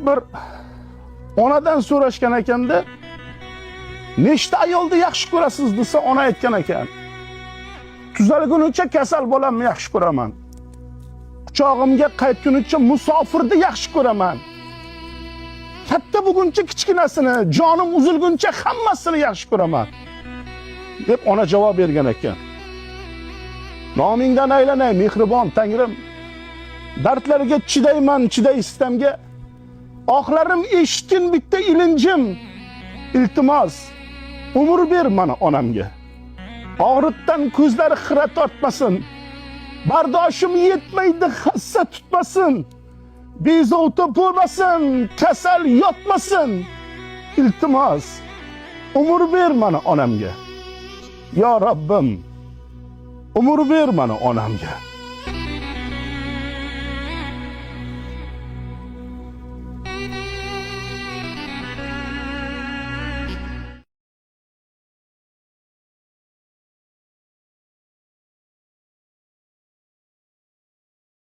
bir onadan so'rashgan ekanda, nechta ayolni yaxshi ko'rasiz desa, ona aytgan ekan. Tuzalgunicha kasal bolamni yaxshi ko'raman. Quchog'imga qaytgunicha musofirni yaxshi ko'raman. Katta buguncha kichkinasini, jonim uzilguncha hammasini yaxshi ko'raman, deb ona javob bergan ekan. Nomingdan aylanay, mehribon Tangrim. Dardlarga chidayman, chiday istamga. Oxlarim eshitgin bitta ilinjim. Iltimos, umr ber mana onamga. Og'riqdan ko'zlari xira tortmasin. Bardoshim yetmaydi, hassa tutmasin. Bezovta bo'lmasin, kasal yotmasin. Iltimos, umr ber mana onamga. Yo Rabbim, umr ber mana onamga.